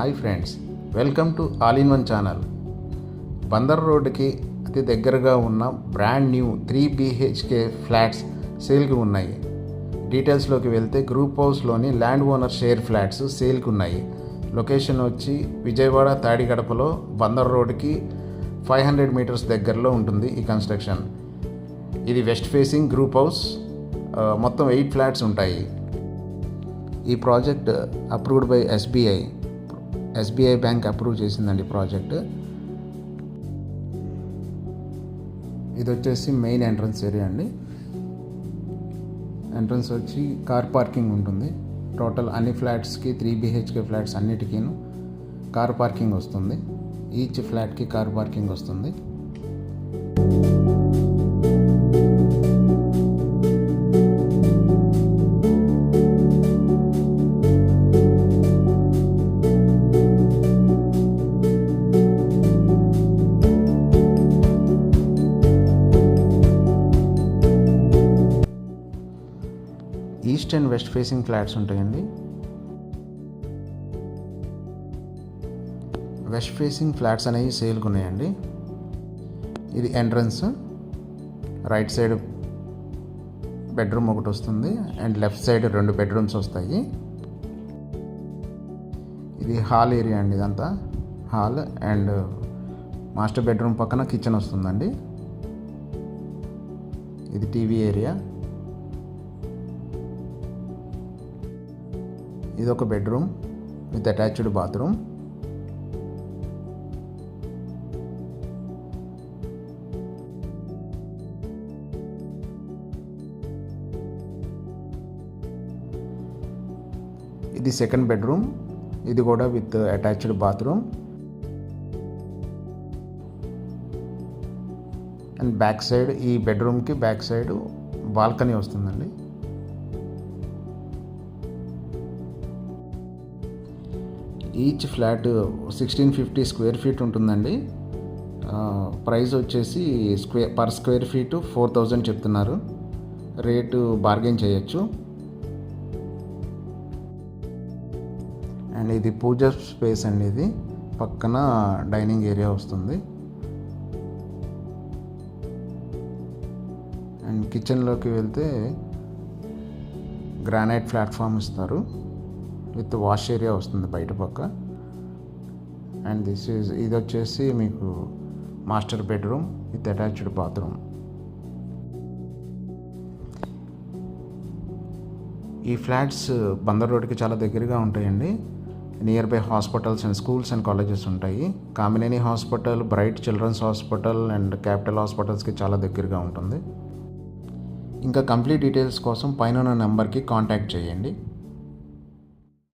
Hi friends, welcome to all in one channel. Bandar రోడ్డుకి అతి దగ్గరగా ఉన్న బ్రాండ్ న్యూ 3 BHK ఫ్లాట్స్ సేల్కి ఉన్నాయి. డీటెయిల్స్లోకి వెళ్తే గ్రూప్ హౌస్లోని ల్యాండ్ ఓనర్ షేర్ ఫ్లాట్స్ సేల్కి ఉన్నాయి. లొకేషన్ వచ్చి విజయవాడ తాడిగడపలో బందర్ రోడ్డుకి 500 మీటర్స్ దగ్గరలో ఉంటుంది ఈ కన్స్ట్రక్షన్. ఇది వెస్ట్ ఫేసింగ్ గ్రూప్ హౌస్. మొత్తం 8 ఫ్లాట్స్ ఉంటాయి. ఈ project approved by SBI bank approve చేసిందండి ప్రాజెక్ట్. ఇది వచ్చేసి మెయిన్ ఎంట్రన్స్ ఏరియా అండి. ఎంట్రన్స్ వచ్చి కార్ పార్కింగ్ ఉంటుంది. టోటల్ అన్ని ఫ్లాట్స్కి 3 BHK ఫ్లాట్స్ అన్నిటికీ కార్ పార్కింగ్ వస్తుంది. ఈచ్ ఫ్లాట్కి కార్ పార్కింగ్ వస్తుంది. East and west facing flats ఉంటాయండి. వెస్ట్ ఫేసింగ్ ఫ్లాట్స్ అనేవి సేల్కి ఉన్నాయండి. ఇది ఎంట్రన్స్. రైట్ సైడ్ బెడ్రూమ్ ఒకటి వస్తుంది అండ్ లెఫ్ట్ సైడ్ 2 బెడ్రూమ్స్ వస్తాయి. ఇది హాల్ ఏరియా అండి. ఇదంతా హాల్ అండ్ మాస్టర్ బెడ్రూమ్ పక్కన కిచెన్ వస్తుందండి. ఇది టీవీ ఏరియా. ఇది ఒక బెడ్రూమ్ విత్ అటాచ్డ్ బాత్రూమ్. ఇది సెకండ్ బెడ్రూమ్. ఇది కూడా with attached bathroom and back side ఈ బెడ్రూమ్కి బ్యాక్ సైడ్ బాల్కనీ వస్తుందండి. ఈచ్ ఫ్లాట్ 1650 స్క్వేర్ ఫీట్ ఉంటుందండి. ప్రైస్ వచ్చేసి పర్ స్క్వేర్ ఫీటు 4000 చెప్తున్నారు. రేటు బార్గెన్ చేయొచ్చు. అండ్ ఇది పూజ స్పేస్ అండి. ఇది పక్కన డైనింగ్ ఏరియా వస్తుంది. అండ్ కిచెన్లోకి వెళ్తే గ్రానైట్ ప్లాట్ఫామ్ ఇస్తారు విత్ వాష్ ఏరియా వస్తుంది బయట పక్క. అండ్ ఇది వచ్చేసి మీకు master bedroom with attached bathroom. ఈ ఫ్లాట్స్ బందర్ రోడ్కి చాలా దగ్గరగా ఉంటాయండి. Nearby hospitals and schools and colleges ఉంటాయి. Kamineni hospital, bright children's hospital and capital హాస్పిటల్స్కి చాలా దగ్గరగా ఉంటుంది. ఇంకా కంప్లీట్ డీటెయిల్స్ కోసం పైన ఉన్న నెంబర్కి కాంటాక్ట్ చేయండి.